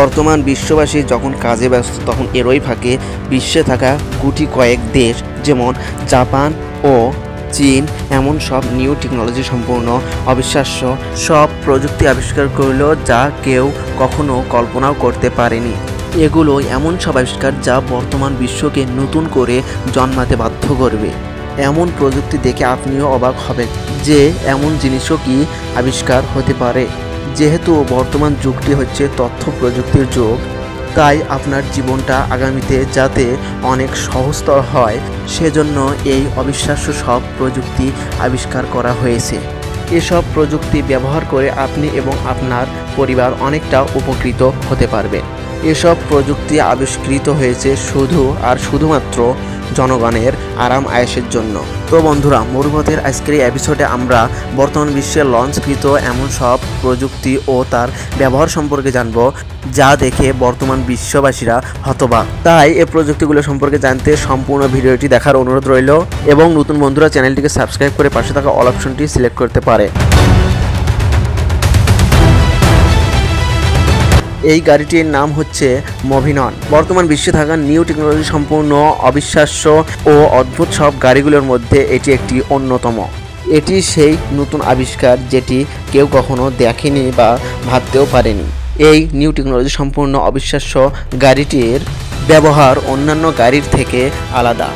বর্তমান বিশ্ববাসী যখন কাজে ব্যস্ত তখন এরই ফাঁকে বিশ্বে থাকা গুটি কয়েক দেশ যেমন জাপান ও চীন এমন সব নিউ টেকনোলজি সম্পূর্ণ অবিশ্বাস্য সব প্রযুক্তি আবিষ্কার করল যা কেউ কখনো কল্পনাও করতে পারেনি। এগুলো এমন সব আবিষ্কার যা বর্তমান বিশ্বকে নতুন করে জন্মাতে বাধ্য করবে। এমন প্রযুক্তি দেখে আপনিও অবাক হবেন যে এমন জিনিসও কি আবিষ্কার হতে পারে। যেহেতু বর্তমান যুগটি হচ্ছে তথ্য প্রযুক্তির যুগ, তাই আপনার জীবনটা আগামীতে যাতে অনেক সহজতর হয় সেজন্য এই অবিশ্বাস্য সব প্রযুক্তি আবিষ্কার করা হয়েছে। এসব প্রযুক্তি ব্যবহার করে আপনি এবং আপনার পরিবার অনেকটা উপকৃত হতে পারবেন। এসব প্রযুক্তি আবিষ্কৃত হয়েছে শুধুমাত্র জনগণের আরাম আয়েশের জন্য। তো বন্ধুরা, মরুপথের আজকের এই এপিসোডে আমরা বর্তমান বিশ্বে লঞ্চকৃত এমন সব প্রযুক্তি ও তার ব্যবহার সম্পর্কে জানব যা দেখে বর্তমান বিশ্ববাসীরা হতবাক। তাই এই প্রযুক্তিগুলো সম্পর্কে জানতে সম্পূর্ণ ভিডিওটি দেখার অনুরোধ রইল এবং নতুন বন্ধুরা চ্যানেলটিকে সাবস্ক্রাইব করে পাশে থাকা অল অপশনটি সিলেক্ট করতে পারে। এই গাড়িটির নাম হচ্ছে মোভিনন। বর্তমান বিশ্বে থাকা নিউ টেকনোলজি সম্পূর্ণ অবিশ্বাস্য ও অদ্ভুত সব গাড়িগুলোর মধ্যে এটি একটি অন্যতম। এটি সেই নতুন আবিষ্কার যেটি কেউ কখনো দেখেনি বা ভাবতেও পারেনি। এই নিউ টেকনোলজি সম্পূর্ণ অবিশ্বাস্য গাড়িটির ব্যবহার অন্যান্য গাড়ির থেকে আলাদা।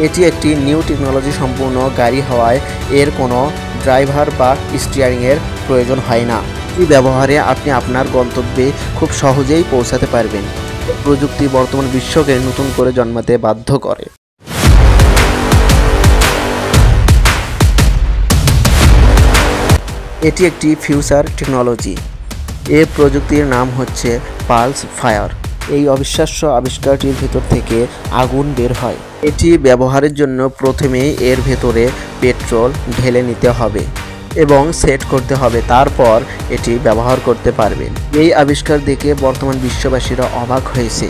এটি একটি নিউ টেকনোলজি সম্পূর্ণ গাড়ি হওয়ায় এর কোনো ড্রাইভার বা স্টিয়ারিংয়ের প্রয়োজন হয় না। এই ব্যবহারে আপনি আপনার গন্তব্যে খুব সহজেই পৌঁছাতে পারবেন। প্রযুক্তি বর্তমান বিশ্বকে নতুন করে জন্মাতে বাধ্য করে। এটি একটি ফিউচার টেকনোলজি। এই প্রযুক্তির নাম হচ্ছে পালস ফায়ার। এই অবিশ্বাস্য আবিষ্কারটির ভেতর থেকে আগুন বের হয়। এটি ব্যবহারের জন্য প্রথমেই এর ভেতরে পেট্রোল ঢেলে নিতে হবে এবং সেট করতে হবে, তারপর এটি ব্যবহার করতে পারবেন। এই আবিষ্কার দেখে বর্তমান বিশ্ববাসীরা অবাক হয়েছে।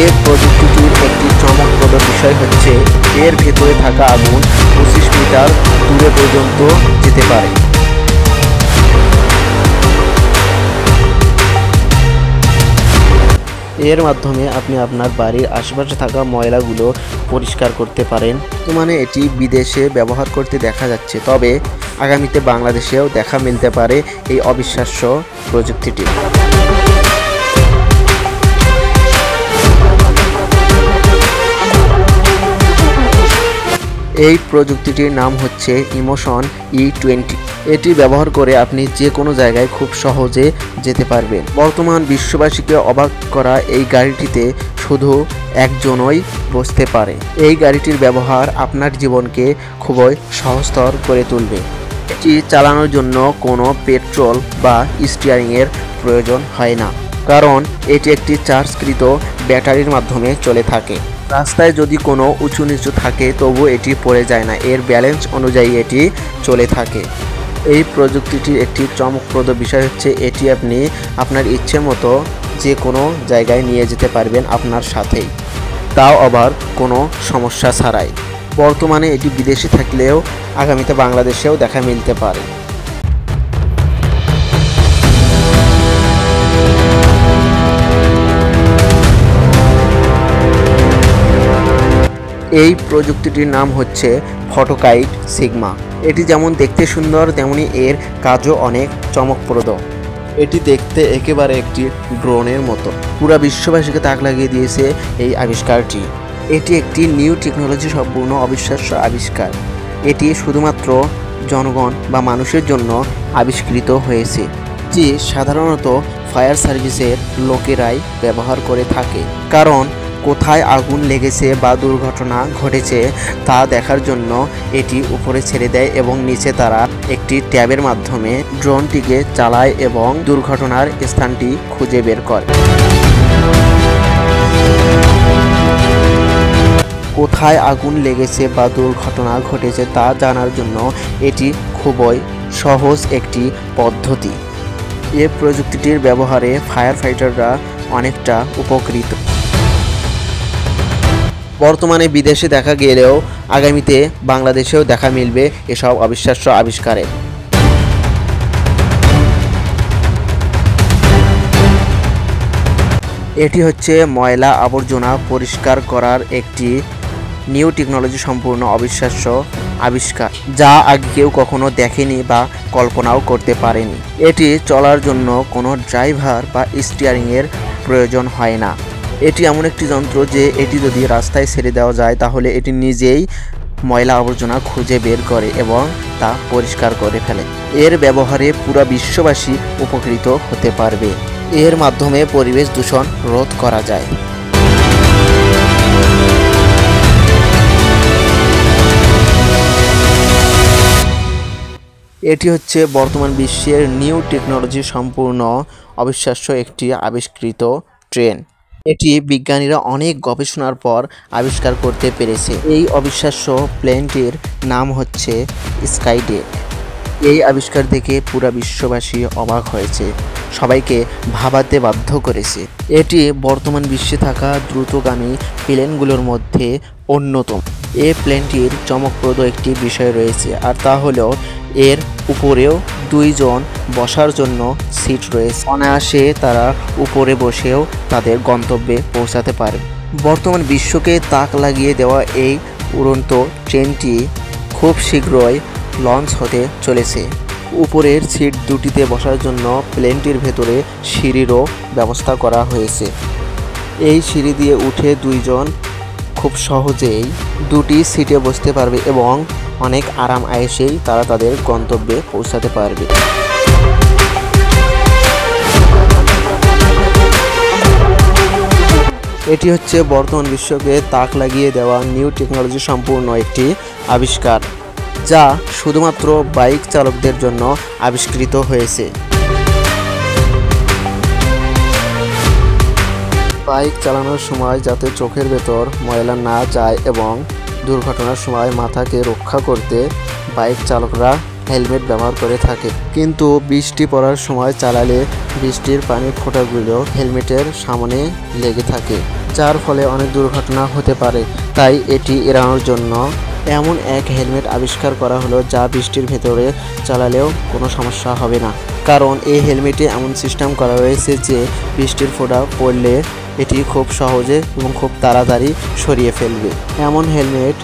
এই প্রযুক্তিটির একটি চমকপ্রদ বিষয় হচ্ছে এর ভেতরে থাকা আগুন 25 মিটার দূরে পর্যন্ত যেতে পারে। এর মাধ্যমে আপনি আপনার বাড়ির আশেপাশে থাকা ময়লাগুলো পরিষ্কার করতে পারেন। বর্তমানে এটি বিদেশে ব্যবহার করতে দেখা যাচ্ছে, তবে আগামীতে বাংলাদেশেও দেখা মিলতে পারে এই অবিশ্বাস্য প্রযুক্তিটি। এই প্রযুক্তিটির নাম হচ্ছে ইমোশন E20। এটি ব্যবহার করে আপনি যে কোনো জায়গায় খুব সহজে যেতে পারবেন। বর্তমান বিশ্ববাসীকে অবাক করা এই গাড়িটিতে শুধু একজনই বসতে পারে। এই গাড়িটির ব্যবহার আপনার জীবনকে খুবই সহজতর করে তুলবে। এটি চালানোর জন্য কোনো পেট্রোল বা স্টিয়ারিংয়ের প্রয়োজন হয় না, কারণ এটি একটি চার্জকৃত ব্যাটারির মাধ্যমে চলে থাকে। রাস্তায় যদি কোনো উঁচু নিচু থাকে তবু এটি পড়ে যায় না, এর ব্যালেন্স অনুযায়ী এটি চলে থাকে। এই প্রযুক্তিটির একটি চমকপ্রদ বিষয় হচ্ছে এটি আপনি আপনার ইচ্ছে মতো যে কোনো জায়গায় নিয়ে যেতে পারবেন আপনার সাথেই, তাও আবার কোনো সমস্যা ছাড়াই। বর্তমানে এটি বিদেশে থাকলেও আগামীতে বাংলাদেশেও দেখা মিলতে পারে। এই প্রযুক্তিটির নাম হচ্ছে ফটোকাইট সিগমা। এটি যেমন দেখতে সুন্দর তেমনি এর কাজও অনেক চমকপ্রদ। এটি দেখতে একেবারে একটি ড্রোনের মতো। পুরা বিশ্ববাসীকে তাক লাগিয়ে দিয়েছে এই আবিষ্কারটি। এটি একটি নিউ টেকনোলজি সম্পূর্ণ অবিশ্বাস্য আবিষ্কার। এটি শুধুমাত্র জনগণ বা মানুষের জন্য আবিষ্কৃত হয়েছে, যে সাধারণত ফায়ার সার্ভিসের লোকেরাই ব্যবহার করে থাকে। কারণ কোথায় আগুন লেগেছে বা দুর্ঘটনা ঘটেছে তা দেখার জন্য এটি উপরে ছেড়ে দেয় এবং নিচে তারা একটি ট্যাবের মাধ্যমে ড্রোনটিকে চালায় এবং দুর্ঘটনার স্থানটি খুঁজে বের করে। কোথায় আগুন লেগেছে বা দুর্ঘটনা ঘটেছে তা জানার জন্য এটি খুবই সহজ একটি পদ্ধতি। এই প্রযুক্তিটির ব্যবহারে ফায়ার ফাইটাররা অনেকটা উপকৃত। বর্তমানে বিদেশে দেখা গেলেও আগামীতে বাংলাদেশেও দেখা মিলবে এসব অবিশ্বাস্য আবিষ্কারের। এটি হচ্ছে ময়লা আবর্জনা পরিষ্কার করার একটি নিউ টেকনোলজি সম্পূর্ণ অবিশ্বাস্য আবিষ্কার, যা আগে কেউ কখনো দেখেনি বা কল্পনাও করতে পারেনি। এটি চলার জন্য কোনো ড্রাইভার বা স্টিয়ারিংয়ের প্রয়োজন হয় না। এটি এমন একটি যন্ত্র যে এটি যদি রাস্তায় ছেড়ে দেওয়া যায় তাহলে এটি নিজেই ময়লা আবর্জনা খুঁজে বের করে এবং তা পরিষ্কার করে ফেলে। এর ব্যবহারে পুরো বিশ্ববাসী উপকৃত হতে পারবে। এর মাধ্যমে পরিবেশ দূষণ রোধ করা যায়। এটি হচ্ছে বর্তমান বিশ্বের নিউ টেকনোলজি সম্পূর্ণ অবিশ্বাস্য একটি আবিষ্কৃত ট্রেন। এটি বিজ্ঞানীরা অনেক গবেষণার পর আবিষ্কার করতে পেরেছে। এই অবিশ্বাস্য প্লেনটির নাম হচ্ছে স্কাইডে। এই আবিষ্কার দেখে পুরো বিশ্ববাসী অবাক হয়েছে, সবাইকে ভাবাতে বাধ্য করেছে। এটি বর্তমান বিশ্বে থাকা দ্রুতগামী প্লেনগুলোর মধ্যে অন্যতম। এই প্লেনটির চমকপ্রদ একটি বিষয় রয়েছে, আর তা হলো এর উপরেও দুইজন বসার জন্য সিট রয়েছে। অনায়াসে তারা উপরে বসেও তাদের গন্তব্যে পৌঁছাতে পারে। বর্তমান বিশ্বকে তাক লাগিয়ে দেওয়া এই উড়ন্ত ট্রেনটি খুব শীঘ্রই লঞ্চ হতে চলেছে। উপরের সিট দুটিতে বসার জন্য প্লেনটির ভেতরে সিঁড়িরও ব্যবস্থা করা হয়েছে। এই সিঁড়ি দিয়ে উঠে দুইজন খুব সহজেই দুটি সিটে বসতে পারবে এবং অনেক আরাম আয়েশেই তারা তাদের গন্তব্যে পৌঁছাতে পারবে। এটি হচ্ছে বর্তমান বিশ্বকে তাক লাগিয়ে দেওয়া নিউ টেকনোলজি সম্পূর্ণ একটি আবিষ্কার, যা শুধুমাত্র বাইক চালকদের জন্য আবিষ্কৃত হয়েছে। বাইক চালানোর সময় যাতে চোখের ভেতর ময়লা না যায় এবং দুর্ঘটনার সময় মাথাকে রক্ষা করতে বাইক চালকরা হেলমেট ব্যবহার করে থাকে। কিন্তু বৃষ্টি পড়ার সময় চালালে বৃষ্টির পানির ফোঁটাগুলো হেলমেটের সামনে লেগে থাকে, যার ফলে অনেক দুর্ঘটনা হতে পারে। তাই এটি এড়ানোর জন্য এমন এক হেলমেট আবিষ্কার করা হলো যা বৃষ্টির ভেতরে চালালেও কোনো সমস্যা হবে না, কারণ এই হেলমেটে এমন সিস্টেম করা রয়েছে যে বৃষ্টির ফোঁটা পড়লে এটি খুব সহজে এবং খুব তাড়াতাড়ি সরিয়ে ফেলবে। এমন হেলমেট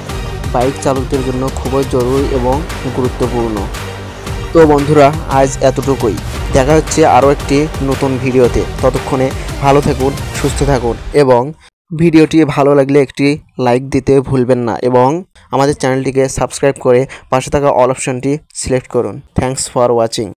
বাইক চালকদের জন্য খুবই জরুরি এবং গুরুত্বপূর্ণ। তো বন্ধুরা, আজ এতটুকুই। দেখা হচ্ছে আরও একটি নতুন ভিডিওতে। ততক্ষণে ভালো থাকুন, সুস্থ থাকুন এবং ভিডিওটি ভালো লাগলে একটি লাইক দিতে ভুলবেন না এবং আমাদের চ্যানেলটিকে সাবস্ক্রাইব করে পাশে থাকা অল অপশনটি সিলেক্ট করুন। Thanks for watching.